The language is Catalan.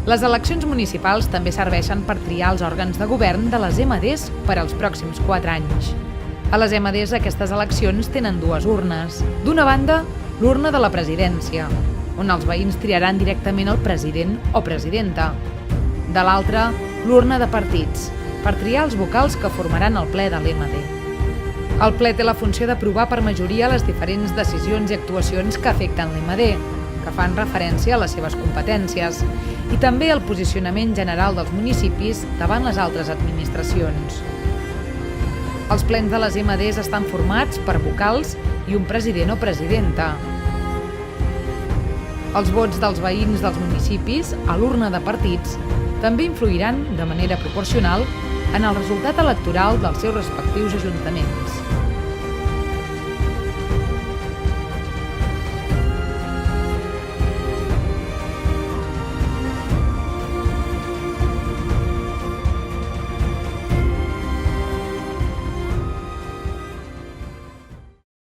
Les eleccions municipals també serveixen per triar els òrgans de govern de les MDs per als pròxims 4 anys. A les MDs aquestes eleccions tenen 2 urnes. D'una banda, l'urna de la presidència, on els veïns triaran directament el president o presidenta. De l'altra, l'urna de partits, per triar els vocals que formaran el ple de l'MD. El ple té la funció d'aprovar per majoria les diferents decisions i actuacions que afecten l'MD, que fan referència a les seves competències, i també el posicionament general dels municipis davant les altres administracions. Els plens de les MDs estan formats per vocals i un president o presidenta. Els vots dels veïns dels municipis a l'urna de partits també influiran de manera proporcional en el resultat electoral dels seus respectius ajuntaments.